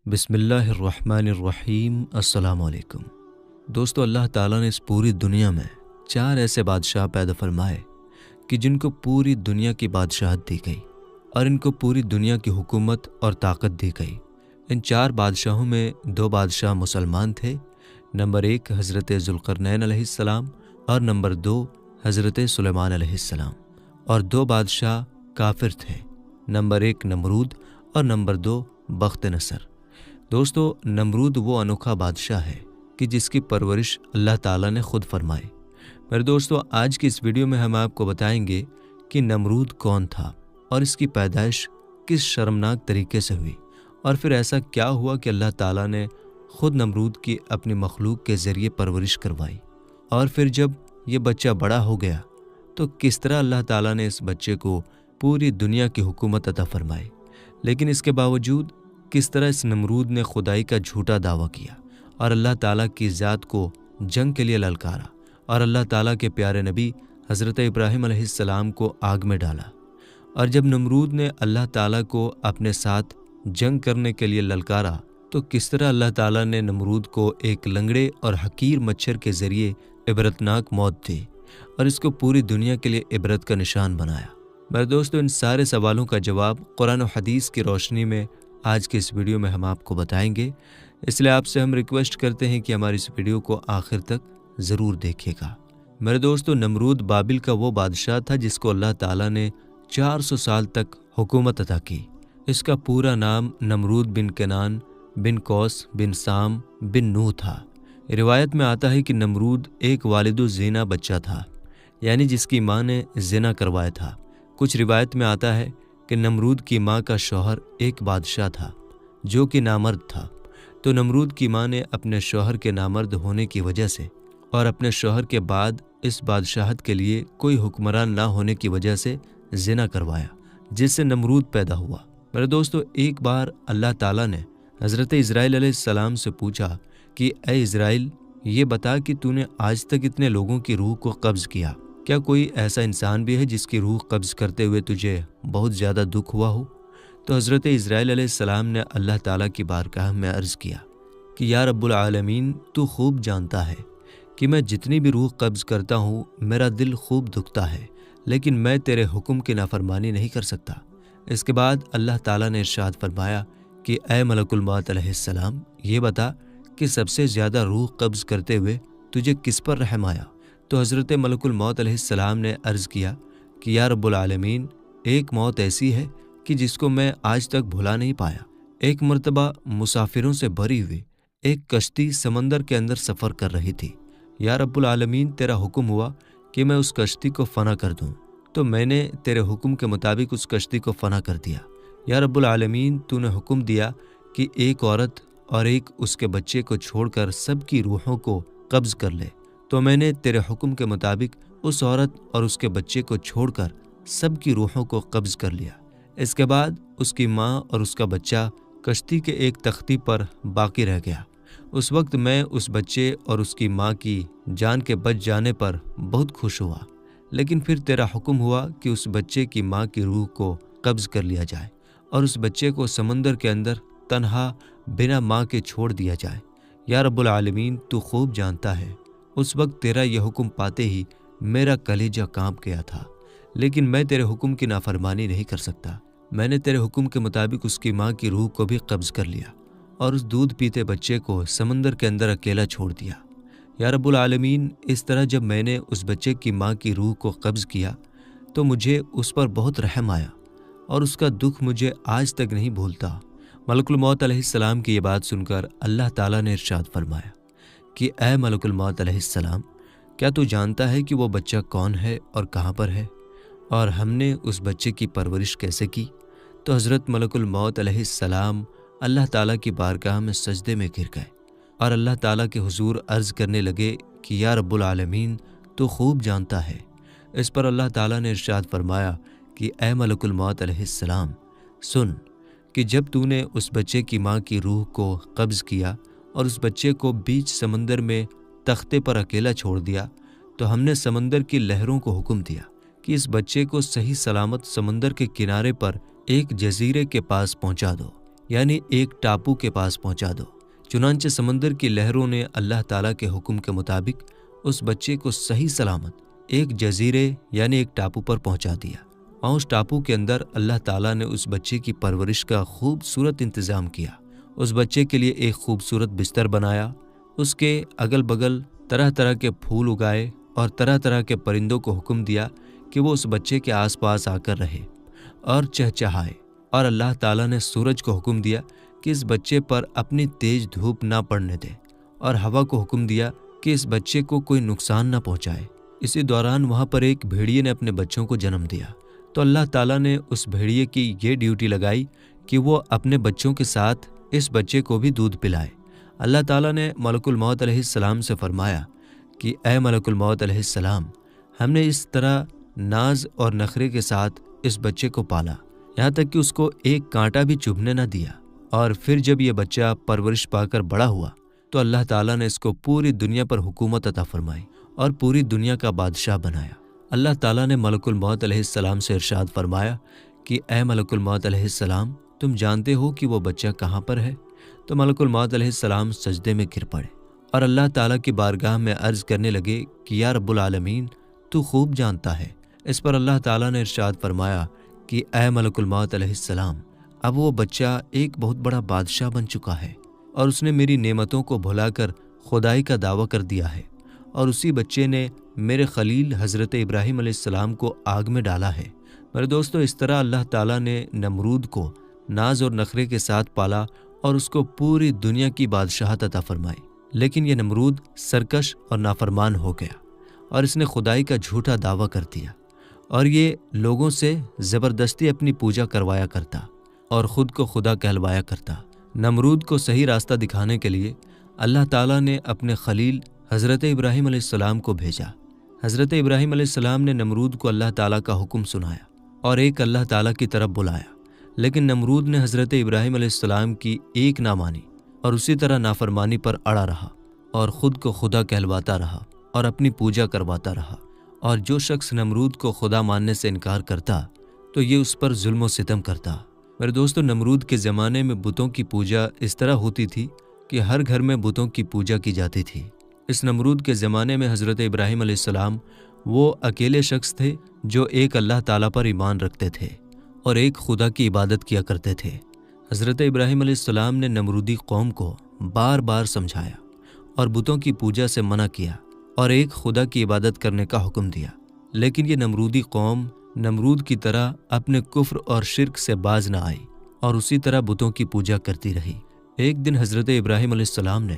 بسم اللہ الرحمن الرحیم۔ السلام علیکم دوستو، اللہ تعالیٰ نے اس پوری دنیا میں 4 ایسے بادشاہ پیدا فرمائے کہ جن کو پوری دنیا کی بادشاہت دی گئی اور ان کو پوری دنیا کی حکومت اور طاقت دی گئی۔ ان 4 بادشاہوں میں 2 بادشاہ مسلمان تھے۔ نمبر 1 حضرت ذوالقرنین علیہ السلام اور نمبر 2 حضرت سلیمان علیہ السلام، اور 2 بادشاہ کافر تھے، نمبر 1 نمرود اور نمبر 2 بخت نصر۔ دوستو، نمرود وہ انوکھا بادشاہ ہے کہ جس کی پرورش اللہ تعالیٰ نے خود فرمائی۔ میرے دوستو، آج کی اس ویڈیو میں ہم آپ کو بتائیں گے کہ نمرود کون تھا اور اس کی پیدائش کس شرمناک طریقے سے ہوئی، اور پھر ایسا کیا ہوا کہ اللہ تعالیٰ نے خود نمرود کی اپنی مخلوق کے ذریعے پرورش کروائی، اور پھر جب یہ بچہ بڑا ہو گیا تو کس طرح اللہ تعالیٰ نے اس بچے کو پوری دنیا کی حکومت عطا فرمائی۔ لیکن اس کے باوجود کس طرح اس نمرود نے خدائی کا جھوٹا دعویٰ کیا اور اللہ تعالیٰ کی ذات کو جنگ کے لیے للکارا، اور اللہ تعالیٰ کے پیارے نبی حضرت ابراہیم علیہ السلام کو آگ میں ڈالا۔ اور جب نمرود نے اللہ تعالیٰ کو اپنے ساتھ جنگ کرنے کے لیے للکارا تو کس طرح اللہ تعالیٰ نے نمرود کو ایک لنگڑے اور حقیر مچھر کے ذریعے عبرتناک موت دی اور اس کو پوری دنیا کے لیے عبرت کا نشان بنایا۔ میرے دوستو، ان سارے سوالوں کا جواب قرآن و حدیث کی روشنی میں آج کے اس ویڈیو میں ہم آپ کو بتائیں گے، اس لیے آپ سے ہم ریکویسٹ کرتے ہیں کہ ہماری اس ویڈیو کو آخر تک ضرور دیکھیے گا۔ میرے دوستو، نمرود بابل کا وہ بادشاہ تھا جس کو اللہ تعالیٰ نے 400 سال تک حکومت عطا کی۔ اس کا پورا نام نمرود بن کنان بن کوس بن سام بن نوح تھا۔ روایت میں آتا ہے کہ نمرود ایک والد الزنا بچہ تھا، یعنی جس کی ماں نے زنا کروایا تھا۔ کچھ روایت میں آتا ہے کہ نمرود کی ماں کا شوہر ایک بادشاہ تھا جو کہ نامرد تھا، تو نمرود کی ماں نے اپنے شوہر کے نامرد ہونے کی وجہ سے اور اپنے شوہر کے بعد اس بادشاہت کے لیے کوئی حکمران نہ ہونے کی وجہ سے زنا کروایا، جس سے نمرود پیدا ہوا۔ میرے دوستو، ایک بار اللہ تعالیٰ نے حضرت اسرائیل علیہ السلام سے پوچھا کہ اے اسرائیل، یہ بتا کہ تو نے آج تک اتنے لوگوں کی روح کو قبض کیا، کیا کوئی ایسا انسان بھی ہے جس کی روح قبض کرتے ہوئے تجھے بہت زیادہ دکھ ہوا ہو؟ تو حضرت اسرائیل علیہ السلام نے اللہ تعالیٰ کی بارگاہ میں عرض کیا کہ یا رب العالمین، تو خوب جانتا ہے کہ میں جتنی بھی روح قبض کرتا ہوں میرا دل خوب دکھتا ہے، لیکن میں تیرے حکم کی نافرمانی نہیں کر سکتا۔ اس کے بعد اللہ تعالیٰ نے ارشاد فرمایا کہ اے ملک الموت علیہ السلام، یہ بتا کہ سب سے زیادہ روح قبض کرتے ہوئے تجھے کس پر رحم آیا؟ تو حضرت ملک الموت علیہ السلام نے عرض کیا کہ یا رب العالمین، ایک موت ایسی ہے کہ جس کو میں آج تک بھلا نہیں پایا۔ ایک مرتبہ مسافروں سے بھری ہوئی ایک کشتی سمندر کے اندر سفر کر رہی تھی۔ یا رب العالمین، تیرا حکم ہوا کہ میں اس کشتی کو فنا کر دوں، تو میں نے تیرے حکم کے مطابق اس کشتی کو فنا کر دیا۔ یا رب العالمین، تو نے حکم دیا کہ ایک عورت اور ایک اس کے بچے کو چھوڑ کر سب کی روحوں کو قبض کر لے، تو میں نے تیرے حکم کے مطابق اس عورت اور اس کے بچے کو چھوڑ کر سب کی روحوں کو قبض کر لیا۔ اس کے بعد اس کی ماں اور اس کا بچہ کشتی کے ایک تختی پر باقی رہ گیا۔ اس وقت میں اس بچے اور اس کی ماں کی جان کے بچ جانے پر بہت خوش ہوا، لیکن پھر تیرا حکم ہوا کہ اس بچے کی ماں کی روح کو قبض کر لیا جائے اور اس بچے کو سمندر کے اندر تنہا بنا ماں کے چھوڑ دیا جائے۔ یا رب العالمین، تو خوب جانتا ہے اس وقت تیرا یہ حکم پاتے ہی میرا کلیجہ کانپ گیا تھا، لیکن میں تیرے حکم کی نافرمانی نہیں کر سکتا۔ میں نے تیرے حکم کے مطابق اس کی ماں کی روح کو بھی قبض کر لیا اور اس دودھ پیتے بچے کو سمندر کے اندر اکیلا چھوڑ دیا۔ یا رب العالمین، اس طرح جب میں نے اس بچے کی ماں کی روح کو قبض کیا تو مجھے اس پر بہت رحم آیا اور اس کا دکھ مجھے آج تک نہیں بھولتا۔ ملک الموت علیہ السلام کی یہ بات سن کر اللہ تعالیٰ نے ارشاد فرمایا کہ اے ملک الموت علیہ السلام، کیا تو جانتا ہے کہ وہ بچہ کون ہے اور کہاں پر ہے، اور ہم نے اس بچے کی پرورش کیسے کی؟ تو حضرت ملک الموت علیہ السلام اللہ تعالیٰ کی بارگاہ میں سجدے میں گر گئے اور اللہ تعالیٰ کے حضور عرض کرنے لگے کہ یا رب العالمین، تو خوب جانتا ہے۔ اس پر اللہ تعالیٰ نے ارشاد فرمایا کہ اے ملک الموت علیہ السلام، سن کہ جب تو نے اس بچے کی ماں کی روح کو قبض کیا اور اس بچے کو بیچ سمندر میں تختے پر اکیلا چھوڑ دیا، تو ہم نے سمندر کی لہروں کو حکم دیا کہ اس بچے کو صحیح سلامت سمندر کے کنارے پر ایک جزیرے کے پاس پہنچا دو، یعنی ایک ٹاپو کے پاس پہنچا دو۔ چنانچہ سمندر کی لہروں نے اللہ تعالیٰ کے حکم کے مطابق اس بچے کو صحیح سلامت ایک جزیرے یعنی ایک ٹاپو پر پہنچا دیا۔ اور اس ٹاپو کے اندر اللہ تعالیٰ نے اس بچے کی پرورش کا خوبصورت انتظام کیا۔ اس بچے کے لیے ایک خوبصورت بستر بنایا، اس کے اگل بگل طرح طرح کے پھول اگائے اور طرح طرح کے پرندوں کو حکم دیا کہ وہ اس بچے کے آس پاس آ کر رہے اور چہچہائے۔ اور اللہ تعالیٰ نے سورج کو حکم دیا کہ اس بچے پر اپنی تیز دھوپ نہ پڑنے دے، اور ہوا کو حکم دیا کہ اس بچے کو کوئی نقصان نہ پہنچائے۔ اسی دوران وہاں پر ایک بھیڑیے نے اپنے بچوں کو جنم دیا، تو اللہ تعالیٰ نے اس بھیڑیے کی یہ ڈیوٹی لگائی کہ وہ اپنے بچوں کے ساتھ اس بچے کو بھی دودھ پلائے۔ اللہ تعالیٰ نے ملک الموت علیہ السلام سے فرمایا کہ اے ملک الموت علیہ السلام، ہم نے اس طرح ناز اور نخرے کے ساتھ اس بچے کو پالا، یہاں تک کہ اس کو ایک کانٹا بھی چبھنے نہ دیا۔ اور پھر جب یہ بچہ پرورش پا کر بڑا ہوا تو اللہ تعالیٰ نے اس کو پوری دنیا پر حکومت عطا فرمائی اور پوری دنیا کا بادشاہ بنایا۔ اللہ تعالیٰ نے ملک الموت علیہ السلام سے ارشاد فرمایا کہ اے ملک الموت علیہ السلام، تم جانتے ہو کہ وہ بچہ کہاں پر ہے؟ تو ملک الموت علیہ السلام سجدے میں گر پڑے اور اللہ تعالیٰ کی بارگاہ میں عرض کرنے لگے کہ یا رب العالمین، تو خوب جانتا ہے۔ اس پر اللہ تعالیٰ نے ارشاد فرمایا کہ اے ملک الموت علیہ السلام، اب وہ بچہ ایک بہت بڑا بادشاہ بن چکا ہے اور اس نے میری نعمتوں کو بھلا کر خدائی کا دعویٰ کر دیا ہے، اور اسی بچے نے میرے خلیل حضرت ابراہیم علیہ السلام کو آگ میں ڈالا ہے۔ میرے دوستو، اس طرح اللہ تعالیٰ نے نمرود کو ناز اور نخرے کے ساتھ پالا اور اس کو پوری دنیا کی بادشاہت عطا فرمائی۔ لیکن یہ نمرود سرکش اور نافرمان ہو گیا اور اس نے خدائی کا جھوٹا دعویٰ کر دیا، اور یہ لوگوں سے زبردستی اپنی پوجا کروایا کرتا اور خود کو خدا کہلوایا کرتا۔ نمرود کو صحیح راستہ دکھانے کے لیے اللہ تعالیٰ نے اپنے خلیل حضرت ابراہیم علیہ السلام کو بھیجا۔ حضرت ابراہیم علیہ السلام نے نمرود کو اللہ تعالیٰ کا حکم سنایا اور ایک اللہ تعالیٰ کی طرف بلایا، لیکن نمرود نے حضرت ابراہیم علیہ السلام کی ایک نہ مانی اور اسی طرح نافرمانی پر اڑا رہا اور خود کو خدا کہلواتا رہا اور اپنی پوجا کرواتا رہا۔ اور جو شخص نمرود کو خدا ماننے سے انکار کرتا تو یہ اس پر ظلم و ستم کرتا۔ میرے دوستو، نمرود کے زمانے میں بتوں کی پوجا اس طرح ہوتی تھی کہ ہر گھر میں بتوں کی پوجا کی جاتی تھی۔ اس نمرود کے زمانے میں حضرت ابراہیم علیہ السلام وہ اکیلے شخص تھے جو ایک اللہ تعالیٰ پر ایمان رکھتے تھے اور ایک خدا کی عبادت کیا کرتے تھے۔ حضرت ابراہیم علیہ السلام نے نمرودی قوم کو بار بار سمجھایا اور بتوں کی پوجا سے منع کیا اور ایک خدا کی عبادت کرنے کا حکم دیا، لیکن یہ نمرودی قوم نمرود کی طرح اپنے کفر اور شرک سے باز نہ آئی اور اسی طرح بتوں کی پوجا کرتی رہی۔ ایک دن حضرت ابراہیم علیہ السلام نے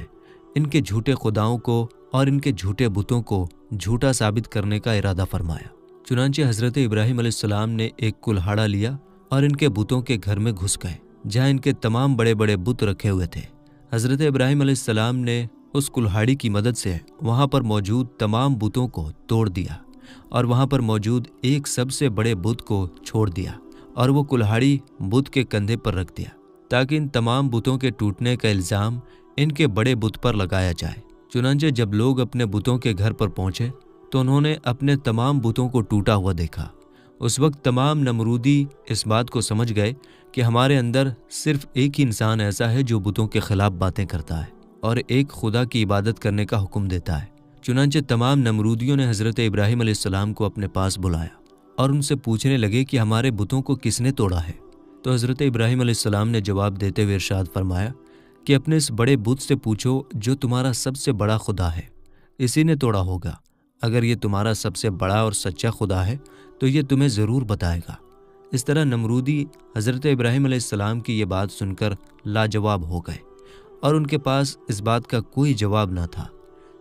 ان کے جھوٹے خداؤں کو اور ان کے جھوٹے بتوں کو جھوٹا ثابت کرنے کا ارادہ فرمایا۔ چنانچہ حضرت ابراہیم علیہ السلام نے ایک کلہاڑا لیا اور ان کے بتوں کے گھر میں گھس گئے جہاں ان کے تمام بڑے بڑے بت رکھے ہوئے تھے۔ حضرت ابراہیم علیہ السلام نے اس کلہاڑی کی مدد سے وہاں پر موجود تمام بتوں کو توڑ دیا اور وہاں پر موجود ایک سب سے بڑے بت کو چھوڑ دیا اور وہ کلہاڑی بت کے کندھے پر رکھ دیا تاکہ ان تمام بتوں کے ٹوٹنے کا الزام ان کے بڑے بت پر لگایا جائے۔ چنانچہ جب لوگ اپنے بتوں کے گھر پر پہنچے تو انہوں نے اپنے تمام بتوں کو ٹوٹا ہوا دیکھا۔ اس وقت تمام نمرودی اس بات کو سمجھ گئے کہ ہمارے اندر صرف ایک ہی انسان ایسا ہے جو بتوں کے خلاف باتیں کرتا ہے اور ایک خدا کی عبادت کرنے کا حکم دیتا ہے۔ چنانچہ تمام نمرودیوں نے حضرت ابراہیم علیہ السلام کو اپنے پاس بلایا اور ان سے پوچھنے لگے کہ ہمارے بتوں کو کس نے توڑا ہے؟ تو حضرت ابراہیم علیہ السلام نے جواب دیتے ہوئے ارشاد فرمایا کہ اپنے اس بڑے بت سے پوچھو جو تمہارا سب سے بڑا خدا ہے، اسی نے توڑا ہوگا۔ اگر یہ تمہارا سب سے بڑا اور سچا خدا ہے تو یہ تمہیں ضرور بتائے گا۔ اس طرح نمرودی حضرت ابراہیم علیہ السلام کی یہ بات سن کر لاجواب ہو گئے اور ان کے پاس اس بات کا کوئی جواب نہ تھا۔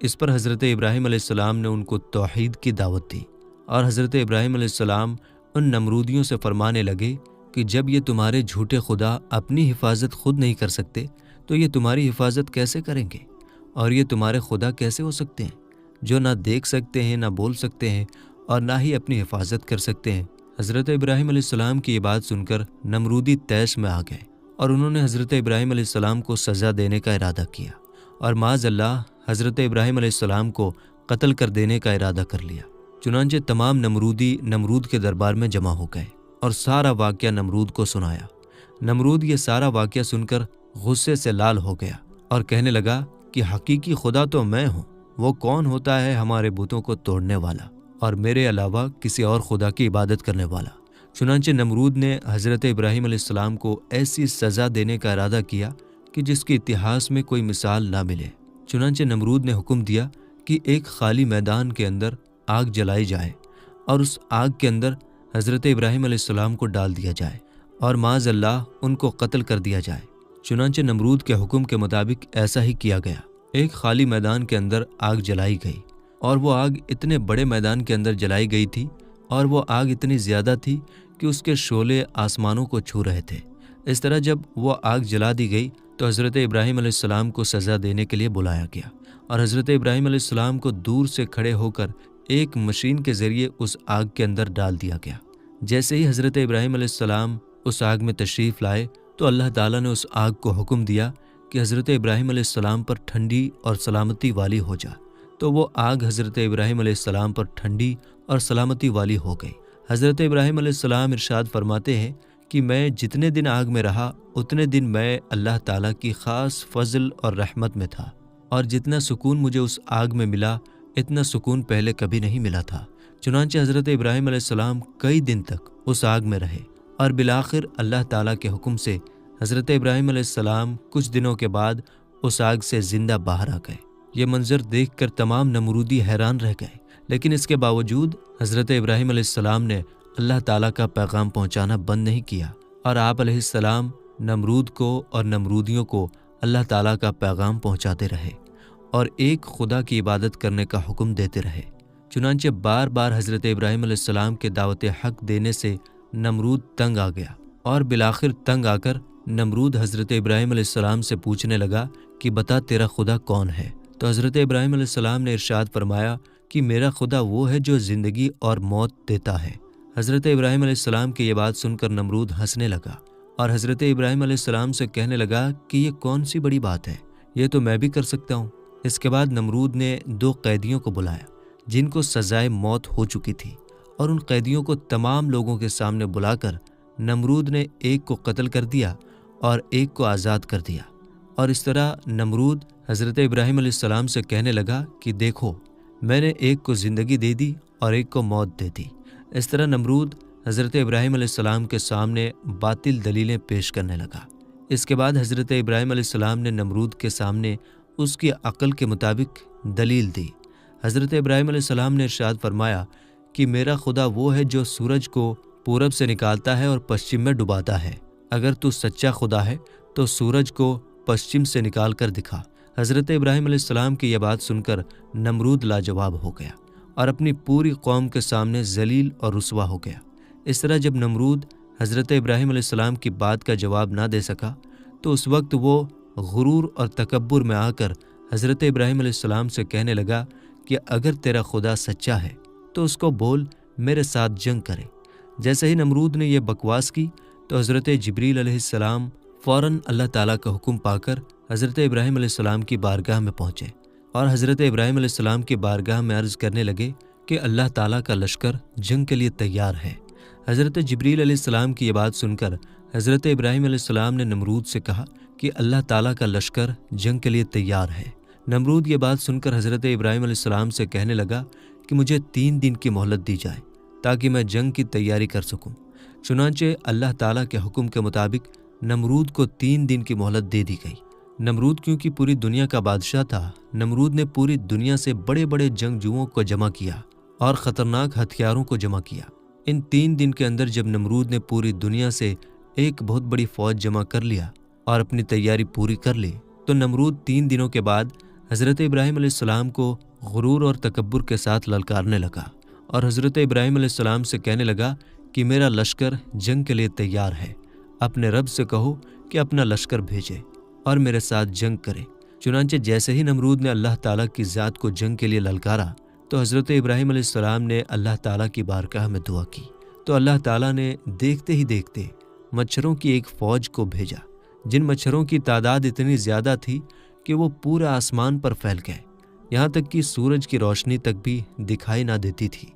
اس پر حضرت ابراہیم علیہ السلام نے ان کو توحید کی دعوت دی اور حضرت ابراہیم علیہ السلام ان نمرودیوں سے فرمانے لگے کہ جب یہ تمہارے جھوٹے خدا اپنی حفاظت خود نہیں کر سکتے تو یہ تمہاری حفاظت کیسے کریں گے؟ اور یہ تمہارے خدا کیسے ہو سکتے ہیں جو نہ دیکھ سکتے ہیں، نہ بول سکتے ہیں اور نہ ہی اپنی حفاظت کر سکتے ہیں؟ حضرت ابراہیم علیہ السلام کی یہ بات سن کر نمرودی طیش میں آ گئے اور انہوں نے حضرت ابراہیم علیہ السلام کو سزا دینے کا ارادہ کیا اور معاذ اللہ حضرت ابراہیم علیہ السلام کو قتل کر دینے کا ارادہ کر لیا۔ چنانچہ تمام نمرودی نمرود کے دربار میں جمع ہو گئے اور سارا واقعہ نمرود کو سنایا۔ نمرود یہ سارا واقعہ سن کر غصے سے لال ہو گیا اور کہنے لگا کہ حقیقی خدا تو میں ہوں، وہ کون ہوتا ہے ہمارے بتوں کو توڑنے والا اور میرے علاوہ کسی اور خدا کی عبادت کرنے والا۔ چنانچہ نمرود نے حضرت ابراہیم علیہ السلام کو ایسی سزا دینے کا ارادہ کیا کہ جس کی اتہاس میں کوئی مثال نہ ملے۔ چنانچہ نمرود نے حکم دیا کہ ایک خالی میدان کے اندر آگ جلائی جائے اور اس آگ کے اندر حضرت ابراہیم علیہ السلام کو ڈال دیا جائے اور معاذ اللہ ان کو قتل کر دیا جائے۔ چنانچہ نمرود کے حکم کے مطابق ایسا ہی کیا گیا۔ ایک خالی میدان کے اندر آگ جلائی گئی اور وہ آگ اتنے بڑے میدان کے اندر جلائی گئی تھی اور وہ آگ اتنی زیادہ تھی کہ اس کے شعلے آسمانوں کو چھو رہے تھے۔ اس طرح جب وہ آگ جلا دی گئی تو حضرت ابراہیم علیہ السلام کو سزا دینے کے لیے بلایا گیا اور حضرت ابراہیم علیہ السلام کو دور سے کھڑے ہو کر ایک مشین کے ذریعے اس آگ کے اندر ڈال دیا گیا۔ جیسے ہی حضرت ابراہیم علیہ السلام اس آگ میں تشریف لائے تو اللہ تعالیٰ نے اس آگ کو حکم دیا کہ حضرت ابراہیم علیہ السلام پر ٹھنڈی اور سلامتی والی ہو جا، تو وہ آگ حضرت ابراہیم علیہ السلام پر ٹھنڈی اور سلامتی والی ہو گئی۔ حضرت ابراہیم علیہ السلام ارشاد فرماتے ہیں کہ میں جتنے دن آگ میں رہا اتنے دن میں اللہ تعالیٰ کی خاص فضل اور رحمت میں تھا، اور جتنا سکون مجھے اس آگ میں ملا اتنا سکون پہلے کبھی نہیں ملا تھا۔ چنانچہ حضرت ابراہیم علیہ السلام کئی دن تک اس آگ میں رہے اور بالآخر اللہ تعالیٰ کے حکم سے حضرت ابراہیم علیہ السلام کچھ دنوں کے بعد اس آگ سے زندہ باہر آ گئے۔ یہ منظر دیکھ کر تمام نمرودی حیران رہ گئے، لیکن اس کے باوجود حضرت ابراہیم علیہ السلام نے اللہ تعالیٰ کا پیغام پہنچانا بند نہیں کیا اور آپ علیہ السلام نمرود کو اور نمرودیوں کو اللہ تعالیٰ کا پیغام پہنچاتے رہے اور ایک خدا کی عبادت کرنے کا حکم دیتے رہے۔ چنانچہ بار بار حضرت ابراہیم علیہ السلام کے دعوت حق دینے سے نمرود تنگ آ گیا اور بالآخر تنگ آ کر نمرود حضرت ابراہیم علیہ السلام سے پوچھنے لگا کہ بتا تیرا خدا کون ہے؟ تو حضرت ابراہیم علیہ السلام نے ارشاد فرمایا کہ میرا خدا وہ ہے جو زندگی اور موت دیتا ہے۔ حضرت ابراہیم علیہ السلام کی یہ بات سن کر نمرود ہنسنے لگا اور حضرت ابراہیم علیہ السلام سے کہنے لگا کہ یہ کون سی بڑی بات ہے، یہ تو میں بھی کر سکتا ہوں۔ اس کے بعد نمرود نے 2 قیدیوں کو بلایا جن کو سزائے موت ہو چکی تھی، اور ان قیدیوں کو تمام لوگوں کے سامنے بلا کر نمرود نے ایک کو قتل کر دیا اور ایک کو آزاد کر دیا۔ اور اس طرح نمرود حضرت ابراہیم علیہ السلام سے کہنے لگا کہ دیکھو، میں نے ایک کو زندگی دے دی اور ایک کو موت دے دی۔ اس طرح نمرود حضرت ابراہیم علیہ السلام کے سامنے باطل دلیلیں پیش کرنے لگا۔ اس کے بعد حضرت ابراہیم علیہ السلام نے نمرود کے سامنے اس کی عقل کے مطابق دلیل دی۔ حضرت ابراہیم علیہ السلام نے ارشاد فرمایا کہ میرا خدا وہ ہے جو سورج کو پورب سے نکالتا ہے اور پشچم میں ڈباتا ہے۔ اگر تو سچا خدا ہے تو سورج کو پشچم سے نکال کر دکھا۔ حضرت ابراہیم علیہ السلام کی یہ بات سن کر نمرود لاجواب ہو گیا اور اپنی پوری قوم کے سامنے ذلیل اور رسوا ہو گیا۔ اس طرح جب نمرود حضرت ابراہیم علیہ السلام کی بات کا جواب نہ دے سکا تو اس وقت وہ غرور اور تکبر میں آ کر حضرت ابراہیم علیہ السلام سے کہنے لگا کہ اگر تیرا خدا سچا ہے تو اس کو بول میرے ساتھ جنگ کرے۔ جیسے ہی نمرود نے یہ بکواس کی تو حضرت جبریل علیہ السلام فوراً اللہ تعالیٰ کا حکم پا کر حضرت ابراہیم علیہ السلام کی بارگاہ میں پہنچے اور حضرت ابراہیم علیہ السلام کی بارگاہ میں عرض کرنے لگے کہ اللہ تعالیٰ کا لشکر جنگ کے لیے تیار ہے۔ حضرت جبریل علیہ السلام کی یہ بات سن کر حضرت ابراہیم علیہ السلام نے نمرود سے کہا کہ اللہ تعالیٰ کا لشکر جنگ کے لیے تیار ہے۔ نمرود یہ بات سن کر حضرت ابراہیم علیہ السلام سے کہنے لگا کہ مجھے 3 دن کی مہلت دی جائے تاکہ میں جنگ کی تیاری کر سکوں۔ چنانچہ اللہ تعالیٰ کے حکم کے مطابق نمرود کو 3 دن کی مہلت دے دی گئی۔ نمرود کیونکہ پوری دنیا کا بادشاہ تھا، نمرود نے پوری دنیا سے بڑے بڑے جنگجوؤں کو جمع کیا اور خطرناک ہتھیاروں کو جمع کیا۔ ان 3 دن کے اندر جب نمرود نے پوری دنیا سے ایک بہت بڑی فوج جمع کر لیا اور اپنی تیاری پوری کر لی تو نمرود 3 دنوں کے بعد حضرت ابراہیم علیہ السلام کو غرور اور تکبر کے ساتھ للکارنے لگا اور حضرت ابراہیم علیہ السلام سے کہنے لگا کہ میرا لشکر جنگ کے لیے تیار ہے، اپنے رب سے کہو کہ اپنا لشکر بھیجے اور میرے ساتھ جنگ کرے۔ چنانچہ جیسے ہی نمرود نے اللہ تعالیٰ کی ذات کو جنگ کے لیے للکارا تو حضرت ابراہیم علیہ السلام نے اللہ تعالیٰ کی بارگاہ میں دعا کی تو اللہ تعالیٰ نے دیکھتے ہی دیکھتے مچھروں کی ایک فوج کو بھیجا، جن مچھروں کی تعداد اتنی زیادہ تھی کہ وہ پورے آسمان پر پھیل گئے، یہاں تک کہ سورج کی روشنی تک بھی دکھائی نہ دیتی تھی،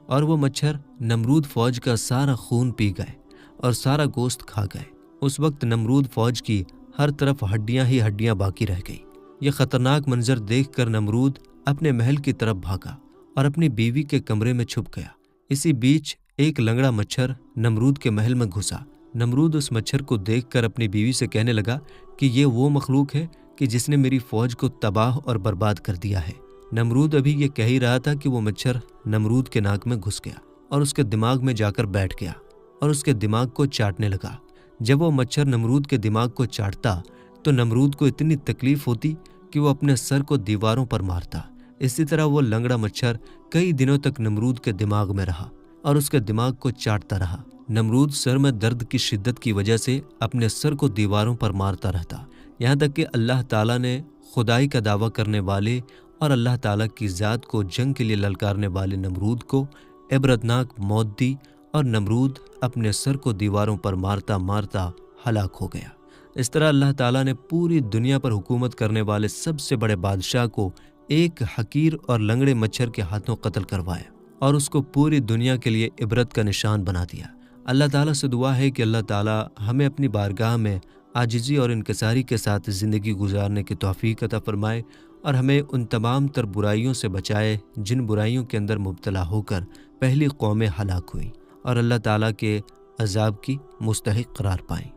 اور وہ مچھر نمرود فوج کا سارا خون پی گئے اور سارا گوشت کھا گئے۔ اس وقت نمرود فوج کی ہر طرف ہڈیاں ہی ہڈیاں باقی رہ گئی۔ یہ خطرناک منظر دیکھ کر نمرود اپنے محل کی طرف بھاگا اور اپنی بیوی کے کمرے میں چھپ گیا۔ اسی بیچ ایک لنگڑا مچھر نمرود کے محل میں گھسا۔ نمرود اس مچھر کو دیکھ کر اپنی بیوی سے کہنے لگا کہ یہ وہ مخلوق ہے کہ جس نے میری فوج کو تباہ اور برباد کر دیا ہے۔ نمرود ابھی یہ کہہ ہی رہا تھا کہ وہ مچھر نمرود کے ناک میں گھس گیا اور اس کے دماغ میں جا کر بیٹھ گیا اور اس کے دماغ کو چاٹنے لگا۔ جب وہ مچھر نمرود کے دماغ کو چاٹتا تو نمرود کو اتنی تکلیف ہوتی کہ وہ اپنے سر کو دیواروں پر مارتا۔ اسی طرح وہ لنگڑا مچھر کئی دنوں تک نمرود کے دماغ میں رہا اور اس کے دماغ کو چاٹتا رہا۔ نمرود سر میں درد کی شدت کی وجہ سے اپنے سر کو دیواروں پر مارتا رہتا، یہاں تک کہ اللہ تعالیٰ نے خدائی کا دعویٰ کرنے والے اور اللہ تعالیٰ کی ذات کو جنگ کے لیے للکارنے والے نمرود کو عبرتناک موت دی اور نمرود اپنے سر کو دیواروں پر مارتا مارتا ہلاک ہو گیا۔ اس طرح اللہ تعالیٰ نے پوری دنیا پر حکومت کرنے والے سب سے بڑے بادشاہ کو ایک حقیر اور لنگڑے مچھر کے ہاتھوں قتل کروایا اور اس کو پوری دنیا کے لیے عبرت کا نشان بنا دیا۔ اللہ تعالیٰ سے دعا ہے کہ اللہ تعالیٰ ہمیں اپنی بارگاہ میں عاجزی اور انکساری کے ساتھ زندگی گزارنے کی توفیق عطا فرمائے اور ہمیں ان تمام تر برائیوں سے بچائے جن برائیوں کے اندر مبتلا ہو کر پہلی قومیں ہلاک ہوئیں اور اللہ تعالیٰ کے عذاب کی مستحق قرار پائیں۔